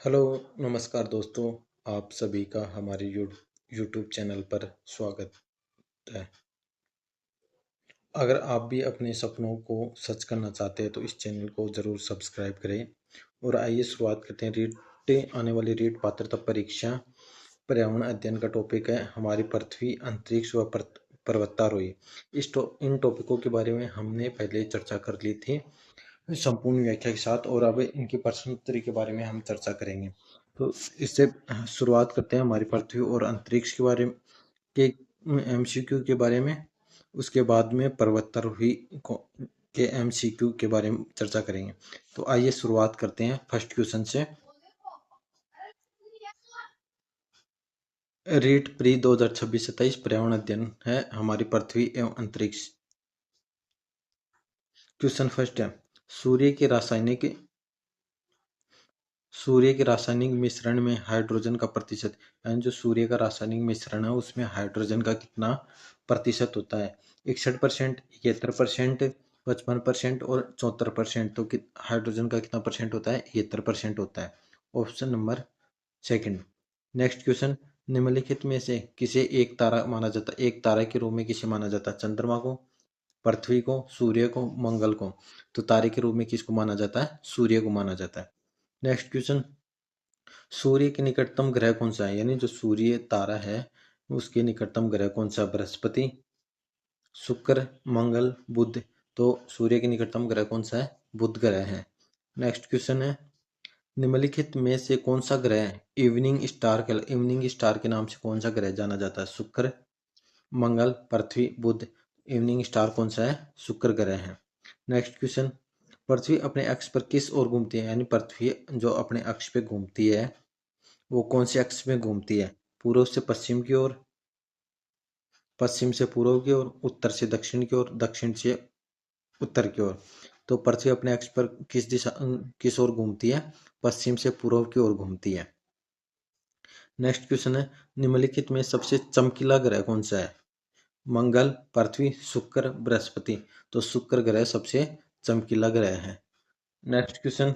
Hello, नमस्कार दोस्तों। आप सभी का हमारे यूट्यूब चैनल पर स्वागत है। अगर आप भी अपने सपनों को सच करना चाहते हैं तो इस चैनल को ज़रूर सब्सक्राइब करें। और आइए शुरुआत करते हैं। आने वाली रीट पात्रता परीक्षा पर्यावरण अध्ययन का टॉपिक है हमारी पृथ्वी, अंतरिक्ष व पर्वतारोही। इन टॉपिकों के बारे में हमने पहले चर्चा कर ली थी संपूर्ण व्याख्या के साथ, और अब इनके प्रश्नोत्तरी के बारे में हम चर्चा करेंगे। तो इससे शुरुआत करते हैं हमारी पृथ्वी और अंतरिक्ष के बारे में के एमसीक्यू के बारे में। उसके बाद में पर्वतारोही के एमसीक्यू के बारे में चर्चा करेंगे। तो आइए शुरुआत करते हैं फर्स्ट क्वेश्चन से। रीट प्री 2026-27 पर्यावरण अध्ययन है हमारी पृथ्वी एवं अंतरिक्ष। क्वेश्चन फर्स्ट है, सूर्य के रासायनिक सूर्य के रासायनिक मिश्रण में हाइड्रोजन का प्रतिशत, यानी जो सूर्य का रासायनिक मिश्रण है उसमें हाइड्रोजन का कितना प्रतिशत होता है? 61%, 71%, 55% और 74%। तो हाइड्रोजन का कितना परसेंट होता है? 71% होता है। Option number second. Next question, निम्नलिखित में से किसे एक तारा माना जाता है? एक तारा के रूप में किसे माना जाता है? चंद्रमा को, पृथ्वी को, सूर्य को, मंगल को। तो तारे के रूप में किसको माना जाता है? सूर्य को माना जाता है। नेक्स्ट क्वेश्चन, सूर्य के निकटतम ग्रह कौन सा है? यानी जो सूर्य तारा है उसके निकटतम ग्रह कौन सा? बृहस्पति, शुक्र, मंगल, बुध। तो सूर्य के निकटतम ग्रह कौन सा है? बुध ग्रह है। नेक्स्ट क्वेश्चन है, निम्नलिखित में से कौन सा ग्रह इवनिंग स्टार के नाम से कौन सा ग्रह जाना जाता है? शुक्र, मंगल, पृथ्वी, बुध। इवनिंग स्टार कौन सा है? शुक्र ग्रह है। नेक्स्ट क्वेश्चन, पृथ्वी अपने अक्ष पर किस ओर घूमती है? यानी पृथ्वी जो अपने अक्ष पे घूमती है वो कौन से अक्ष में घूमती है? पूर्व से पश्चिम की ओर, पश्चिम से पूर्व की ओर, उत्तर से दक्षिण की ओर, दक्षिण से उत्तर की ओर। तो पृथ्वी अपने अक्ष पर किस ओर घूमती है? पश्चिम से पूर्व की ओर घूमती है। नेक्स्ट क्वेश्चन है, निम्नलिखित में सबसे चमकीला ग्रह कौन सा है? मंगल, पृथ्वी, शुक्र, बृहस्पति। तो शुक्र ग्रह सबसे चमकीला ग्रह है। नेक्स्ट क्वेश्चन,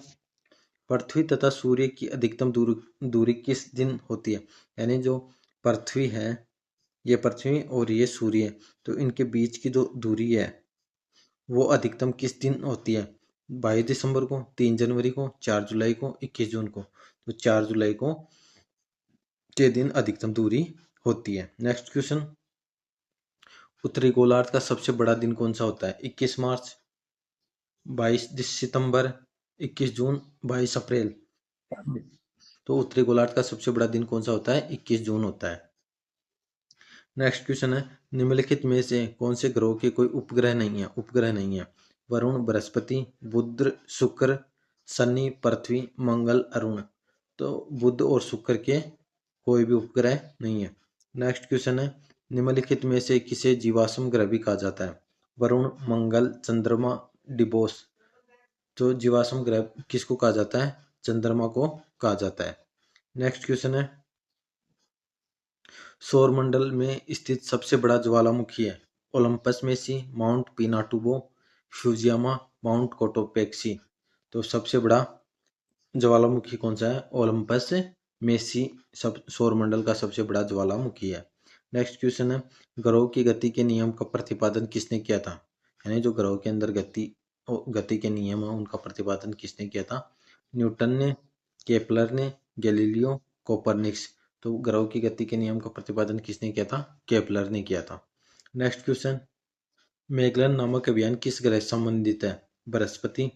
पृथ्वी तथा सूर्य की अधिकतम दूरी किस दिन होती है? यानी जो पृथ्वी है, ये पृथ्वी और ये सूर्य, तो इनके बीच की जो दूरी है वो अधिकतम किस दिन होती है? 22 दिसंबर को, 3 जनवरी को, 4 जुलाई को, 21 जून को। तो 4 जुलाई को के दिन अधिकतम दूरी होती है। नेक्स्ट क्वेश्चन, उत्तरी गोलार्ध का सबसे बड़ा दिन कौन सा होता है? 21 मार्च, 22 सितंबर, 21 जून, 22 अप्रैल। तो उत्तरी गोलार्ध का सबसे बड़ा दिन कौन सा होता है? 21 जून होता है। नेक्स्ट क्वेश्चन है, निम्नलिखित में से कौन से ग्रहों के कोई उपग्रह नहीं है? वरुण, बृहस्पति, बुध, शुक्र, शनि, पृथ्वी, मंगल, अरुण। तो बुध और शुक्र के कोई भी उपग्रह नहीं है। नेक्स्ट क्वेश्चन है, निम्नलिखित में से किसे जीवाश्म ग्रह भी कहा जाता है? वरुण, मंगल, चंद्रमा, डिबोस। तो जीवाश्म ग्रह किसको कहा जाता है? चंद्रमा को कहा जाता है। नेक्स्ट क्वेश्चन है, सौरमंडल में स्थित सबसे बड़ा ज्वालामुखी है? ओलंपस मेसी, Mount Pinatubo, Fujiyama, Mount Cotopaxi. तो सबसे बड़ा ज्वालामुखी कौन सा है? ओलंपस मेसी सब सौरमंडल का सबसे बड़ा ज्वालामुखी है। नेक्स्ट क्वेश्चन है, ग्रहों की गति के नियम का प्रतिपादन किसने किया था? यानी जो ग्रहों के अंदर गति के नियम है उनका प्रतिपादन किसने किया था? न्यूटन ने, केपलर ने, गैलीलियो, कोपरनिक्स। तो ग्रहों की गति के नियम का प्रतिपादन किसने किया था? केपलर ने किया था। नेक्स्ट क्वेश्चन, मैगलन नामक अभियान किस ग्रह से संबंधित है? बृहस्पति,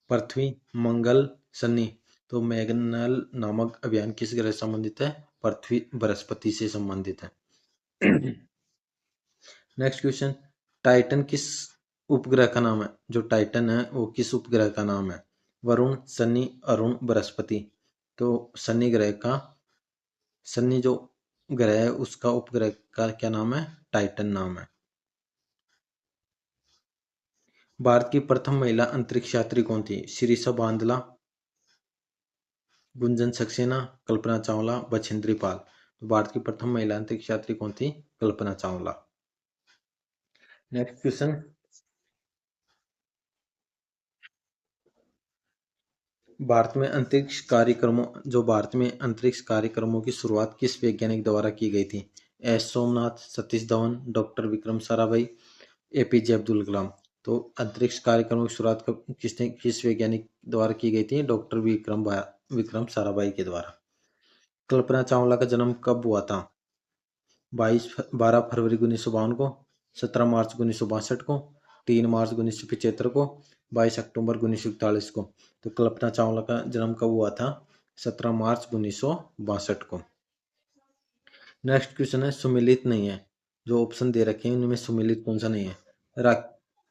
पृथ्वी, मंगल, शनि। तो मैगनल नामक अभियान किस ग्रह से संबंधित है? पृथ्वी, बृहस्पति से संबंधित है। नेक्स्ट क्वेश्चन, टाइटन किस उपग्रह का नाम है? जो टाइटन है वो किस उपग्रह का नाम है? वरुण, शनि, अरुण, बृहस्पति। तो शनि जो ग्रह है उसका उपग्रह का क्या नाम है? टाइटन नाम है। भारत की प्रथम महिला अंतरिक्ष यात्री कौन थी? शिरीषा बांदला, गुंजन सक्सेना, कल्पना चावला, बछेंद्री पाल। तो भारत की प्रथम महिला अंतरिक्ष यात्री कौन थी? कल्पना चावला। नेक्स्ट क्वेश्चन, भारत में अंतरिक्ष कार्यक्रमों की शुरुआत किस वैज्ञानिक द्वारा की गई थी? S Somnath, Satish Dhawan, doctor Vikram Sarabhai, APJ Abdul Kalam. तो अंतरिक्ष कार्यक्रमों की शुरुआत किस वैज्ञानिक द्वारा की गई थी? डॉक्टर विक्रम साराभाई के द्वारा। कल्पना चावला का जन्म कब हुआ था? 12 फरवरी 1952 को, 17 मार्च 1962 को, 3 मार्च 1975 को, 22 अक्टूबर 1941 को। तो कल्पना चावला का जन्म कब हुआ था? 17 मार्च 1962 को। नेक्स्ट क्वेश्चन है, सुमेलित नहीं है। जो ऑप्शन दे रखे हैं उनमें सुमेलित कौन सा नहीं है?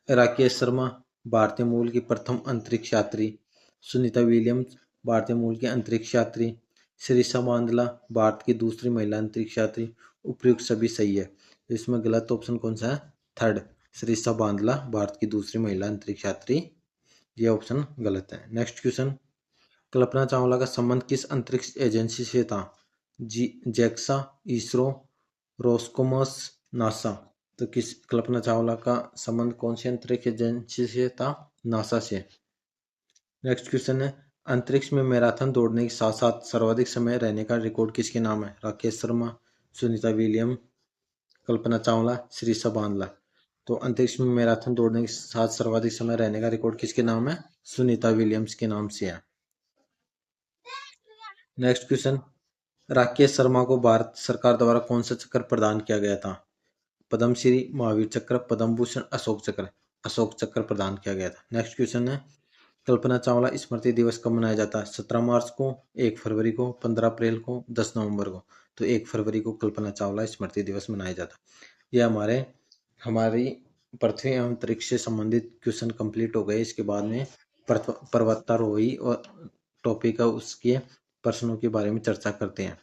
राकेश शर्मा भारतीय मूल की प्रथम अंतरिक्ष यात्री, सुनीता विलियम्स भारतीय मूल की अंतरिक्ष यात्री, शिरीषा बांदला भारत की दूसरी महिला अंतरिक्ष यात्री। उपयुक्त सभी सही है। तो इसमें गलत ऑप्शन कौन सा है? थर्ड, शिरीषा बांदला भारत की दूसरी महिला अंतरिक्ष यात्री। ये ऑप्शन गलत है। नेक्स्ट क्वेश्चन, कल्पना चावला का संबंध किस अंतरिक्ष एजेंसी से था? JAXA, ISRO, Roscosmos, NASA. तो कल्पना चावला का संबंध कौन सी अंतरिक्ष एजेंसी से था? नासा से। नेक्स्ट क्वेश्चन है, अंतरिक्ष में मैराथन दौड़ने के साथ साथ सर्वाधिक समय रहने का रिकॉर्ड किसके नाम है? राकेश शर्मा, सुनीता विलियम, कल्पना चावला, शिरीषा बांदला। तो अंतरिक्ष में मैराथन दौड़ने के साथ सर्वाधिक समय रहने का रिकॉर्ड किसके नाम है? सुनीता विलियम्स के नाम से है। नेक्स्ट क्वेश्चन, राकेश शर्मा को भारत सरकार द्वारा कौन सा चक्र प्रदान किया गया था? पद्मश्री, महावीर चक्र, पद्म भूषण, अशोक चक्र। अशोक चक्र प्रदान किया गया था। नेक्स्ट क्वेश्चन है, कल्पना चावला स्मृति दिवस कब मनाया जाता है? 17 मार्च को, 1 फरवरी को, 15 अप्रैल को, 10 नवंबर को। तो 1 फरवरी को कल्पना चावला स्मृति दिवस मनाया जाता है। यह हमारी पृथ्वी एवं अंतरिक्ष से संबंधित क्वेश्चन कंप्लीट हो गए। इसके बाद में पर्वतारोही और टॉपिक है, उसके प्रश्नों के बारे में चर्चा करते हैं।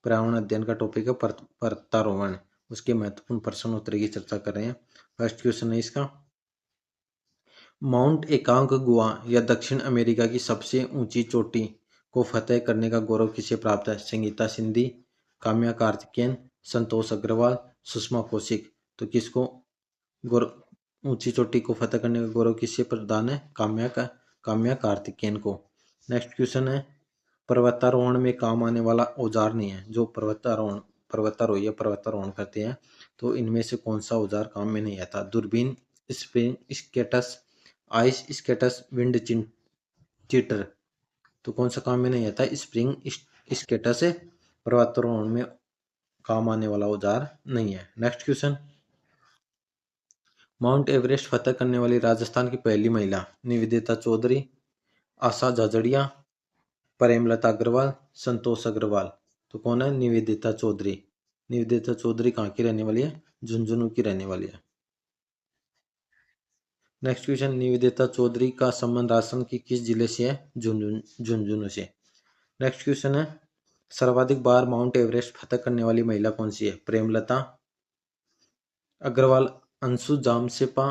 पर्यावरण अध्ययन का टॉपिक है पर्वतारोहण, उसके महत्वपूर्ण प्रश्न उत्तर की चर्चा कर रहे हैं। फर्स्ट क्वेश्चन है इसका, माउंट एकांकगुआ या दक्षिण अमेरिका की सबसे ऊंची चोटी को फतेह करने का गौरव किसे प्राप्त है? संगीता सिंधी, काम्या कार्तिकेयन, संतोष अग्रवाल, सुषमा कौशिक। तो किसको गौरव ऊंची चोटी को फतेह करने का गौरव किसे प्रदान है? काम्या कार्तिकेयन को। नेक्स्ट क्वेश्चन है, पर्वतारोहण में काम आने वाला औजार नहीं है। जो पर्वतारोही या पर्वतारोहण करते हैं तो इनमें से कौन सा औजार काम में नहीं आता? दूरबीन, spring sketches, ice sketches, wind cheater. तो कौन सा काम में नहीं आता? स्प्रिंग स्केटस है, पर्वतारोहण में काम आने वाला औजार नहीं है। नेक्स्ट क्वेश्चन, माउंट एवरेस्ट फतेह करने वाली राजस्थान की पहली महिला? निवेदिता चौधरी, आशा जाजड़िया, प्रेमलता अग्रवाल, संतोष अग्रवाल। तो कौन है? निवेदिता चौधरी। निवेदिता चौधरी कहाँ की रहने वाली है? झुंझुनू की रहने वाली है। नेक्स्ट क्वेश्चन, निवेदिता चौधरी का संबंध राजस्थान की किस जिले से है? झुंझुनू से। नेक्स्ट क्वेश्चन है, सर्वाधिक बार माउंट एवरेस्ट फतेह करने वाली महिला कौन सी है? प्रेमलता अग्रवाल, अंशु जामसेपा,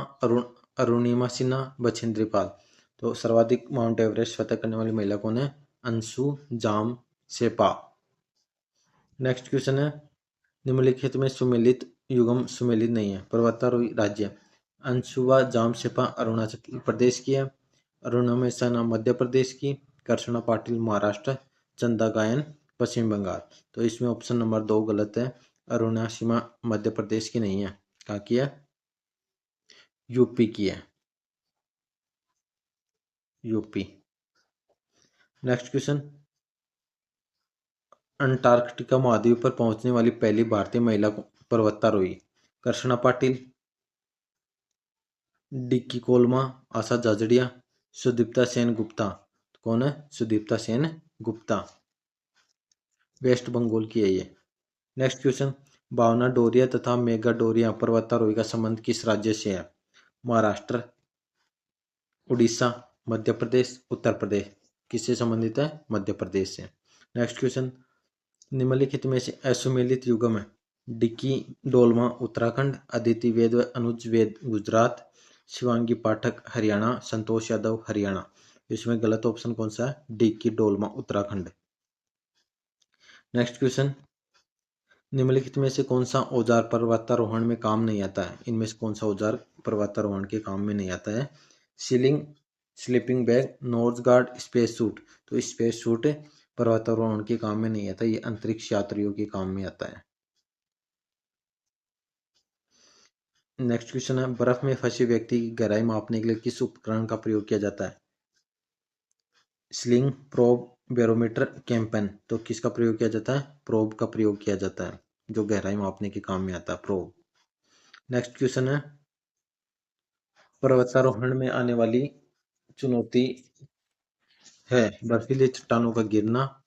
अरुणिमा सिन्हा, बछेंद्री पाल। तो सर्वाधिक माउंट एवरेस्ट फतेह करने वाली महिला कौन है? अंशु जामसेपा। नेक्स्ट क्वेश्चन है, निम्नलिखित में सुमेलित युगम सुमेलित नहीं है। पर्वतारोही राज्य, अंशुवा जामसेपा अरुणाचल प्रदेश की है, अरुणिमा सिन्हा मध्य प्रदेश की, कर्षणा पाटिल महाराष्ट्र, चंदा गायन पश्चिम बंगाल। तो इसमें ऑप्शन नंबर 2 गलत है। अरुणिमा मध्य प्रदेश की नहीं है। कहाँ की है? यूपी की है, यूपी। नेक्स्ट क्वेश्चन, अंटार्कटिका महाद्वीप पर पहुंचने वाली पहली भारतीय महिला पर्वतारोही? कर्षणा पाटिल, डिक्की कोलमा, आशा जाजड़िया, सुदीप्ता सेन गुप्ता। कौन है? सुदीप्ता सेन गुप्ता, वेस्ट बंगाल की है ये। नेक्स्ट क्वेश्चन, भावना डोरिया तथा मेगा डोरिया पर्वतारोही का संबंध किस राज्य से है? महाराष्ट्र, उड़ीसा, मध्य प्रदेश, उत्तर प्रदेश। किससे संबंधित है? मध्य प्रदेश से। नेक्स्ट क्वेश्चन, निम्नलिखित में से असुमेलित युगम है? डिक्की डोलमा उत्तराखंड, अदिति वेद व अनुज वेद गुजरात, शिवांगी पाठक हरियाणा, संतोष यादव हरियाणा। इसमें गलत ऑप्शन कौन सा है? Dicky Dolma Uttarakhand. Next question, निम्नलिखित में से कौन सा औजार पर्वतारोहण में काम नहीं आता है? इनमें से कौन सा औजार पर्वतारोहण के काम में नहीं आता है? Sealing sleeping bag, nose guard, space suit. तो स्पेस सूट पर्वतारोहण के काम में नहीं आता, ये अंतरिक्ष यात्रियों के काम में आता है। नेक्स्ट क्वेश्चन है, बर्फ में फंसे व्यक्ति की गहराई मापने के लिए किस उपकरण का प्रयोग किया जाता है? Sling, probe, barometer, campaign. तो किसका प्रयोग किया जाता है? प्रोब का प्रयोग किया जाता है, जो गहराई मापने के काम में आता है, प्रोब। नेक्स्ट क्वेश्चन है, पर्वतारोहण में आने वाली चुनौती है बर्फीली चट्टानों का गिरना,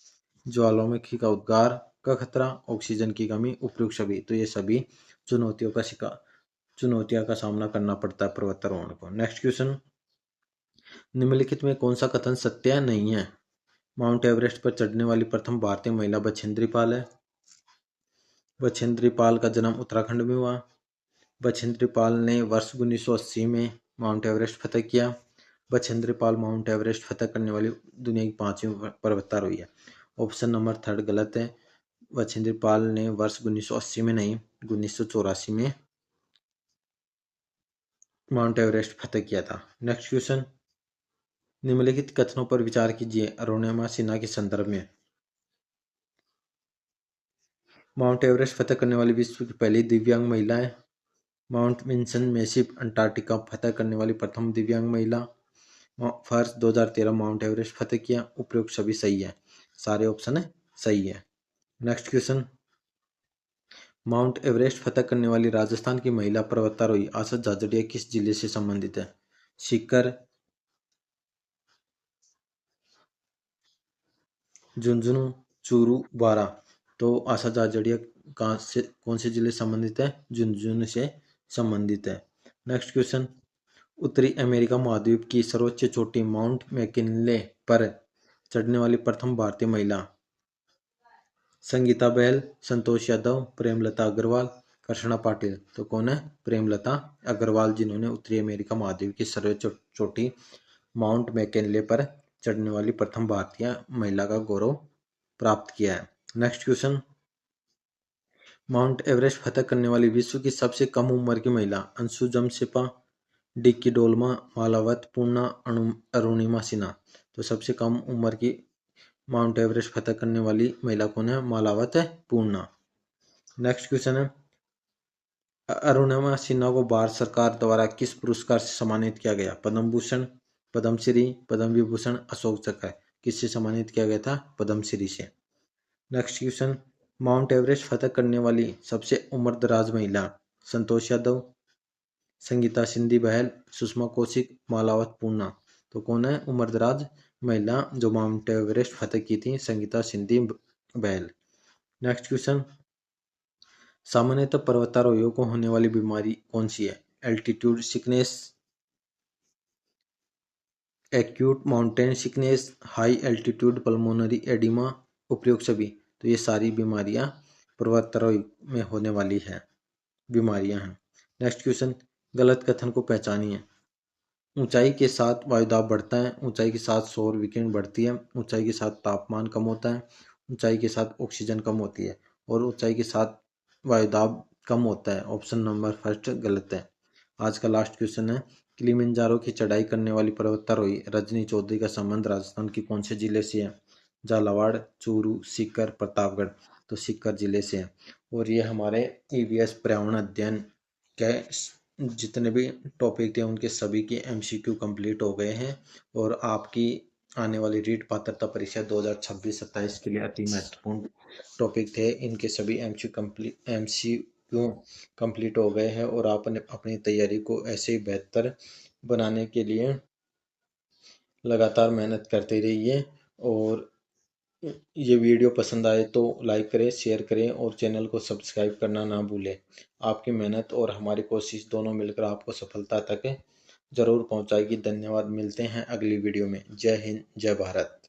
ज्वालामुखी का उद्गार का खतरा, ऑक्सीजन की कमी, उपयुक्त सभी। तो ये सभी चुनौतियों का सामना करना पड़ता है पर्वतारोहण को। नेक्स्ट क्वेश्चन, निम्नलिखित में कौन सा कथन सत्य नहीं है? माउंट एवरेस्ट पर चढ़ने वाली प्रथम भारतीय महिला बछेंद्री पाल है। बछेंद्री पाल का जन्म उत्तराखंड में हुआ। बछेंद्री पाल ने वर्ष 1980 में माउंट एवरेस्ट फतह किया। बछेंद्री पाल माउंट एवरेस्ट फतह करने वाली दुनिया की 5वीं पर्वतारोही है। ऑप्शन नंबर 3 गलत है। बछेंद्री पाल ने वर्ष 1980 में नहीं, 1984 में माउंट एवरेस्ट फतह किया था। नेक्स्ट क्वेश्चन, निम्नलिखित कथनों पर विचार कीजिए अरुणिमा सिन्हा के संदर्भ में। माउंट एवरेस्ट फतह करने वाली विश्व की पहली दिव्यांग महिला है। माउंट विंसन मेसिव अंटार्कटिका फतह करने वाली प्रथम दिव्यांग महिला। फर्स्ट 2013 माउंट एवरेस्ट फतह किया। उपयुक्त सभी सही है, सारे ऑप्शन है सही है। नेक्स्ट क्वेश्चन, माउंट एवरेस्ट फतह करने वाली राजस्थान की महिला पर्वतारोही आशा जाजड़िया किस जिले से संबंधित है? सीकर, झुंझुनू, चूरू, बारा। तो आशा जाजड़िया कहाँ से, कौन से जिले से संबंधित है? झुंझुनू से संबंधित है। नेक्स्ट क्वेश्चन, उत्तरी अमेरिका महाद्वीप की सर्वोच्च चोटी माउंट मैकिनले पर चढ़ने वाली प्रथम भारतीय महिला? संगीता बहल, संतोष यादव, प्रेमलता अग्रवाल, कृष्णा पाटिल। तो कौन है? प्रेमलता अग्रवाल, जिन्होंने उत्तरी अमेरिका महाद्वीप की सर्वोच्च चोटी माउंट मैकिनले पर चढ़ने वाली प्रथम भारतीय महिला का गौरव प्राप्त किया है। नेक्स्ट क्वेश्चन, माउंट एवरेस्ट फतह करने वाली विश्व की सबसे कम उम्र की महिला? अंशु जमसेपा, डिक्की डोलमा, मालावत पूर्णा, अरुणिमा सिन्हा। तो सबसे कम उम्र की माउंट एवरेस्ट फतह करने वाली महिला कौन है? मालावत पूर्णा। नेक्स्ट क्वेश्चन है, अरुणिमा सिन्हा को भारत सरकार द्वारा किस पुरस्कार से सम्मानित किया गया? पद्म भूषण, पद्मश्री, पद्म विभूषण, अशोक चक्र। किससे सम्मानित किया गया था? पद्मश्री से। नेक्स्ट क्वेश्चन, माउंट एवरेस्ट फतह करने वाली सबसे उम्रदराज महिला? संतोष यादव, संगीता सिंधी बहल, सुषमा कौशिक, मालावत पूर्णा। तो कौन है उम्रदराज महिला जो माउंट एवरेस्ट फतह की थी? संगीता सिंधी बहल। नेक्स्ट क्वेश्चन, सामान्यतः पर्वतारोहियों को होने वाली बीमारी कौन सी है? Altitude sickness, acute mountain sickness, high altitude pulmonary oedema, उपयुक्त सभी। तो ये सारी बीमारियां पर्वतारोही में होने वाली है बीमारियां हैं। नेक्स्ट क्वेश्चन, गलत कथन को पहचानिए। ऊंचाई के साथ वायुदाब बढ़ता है, ऊंचाई के साथ सौर विकिरण बढ़ती है, ऊंचाई के साथ तापमान कम होता है, ऊंचाई के साथ ऑक्सीजन कम होती है, और ऊंचाई के साथ वायुदाब कम होता है। ऑप्शन नंबर फर्स्ट गलत है। आज का लास्ट क्वेश्चन है, किलिमंजारो की चढ़ाई करने वाली पर्वतारोही रजनी चौधरी का संबंध राजस्थान के कौन से जिले से है? झालावाड़, चूरू, सीकर, प्रतापगढ़। तो सीकर जिले से है। और ये हमारे ईवीएस पर्यावरण अध्ययन के जितने भी टॉपिक थे उनके सभी के एमसीक्यू कंप्लीट हो गए हैं, और आपकी आने वाली रीट पात्रता परीक्षा 2026-27 के लिए अति महत्वपूर्ण टॉपिक थे। इनके सभी एमसीक्यू कंप्लीट हो गए हैं, और आप अपनी तैयारी को ऐसे ही बेहतर बनाने के लिए लगातार मेहनत करते रहिए। और ये वीडियो पसंद आए तो लाइक करें, शेयर करें, और चैनल को सब्सक्राइब करना ना भूलें। आपकी मेहनत और हमारी कोशिश दोनों मिलकर आपको सफलता तक जरूर पहुंचाएगी। धन्यवाद, मिलते हैं अगली वीडियो में। जय हिंद, जय भारत।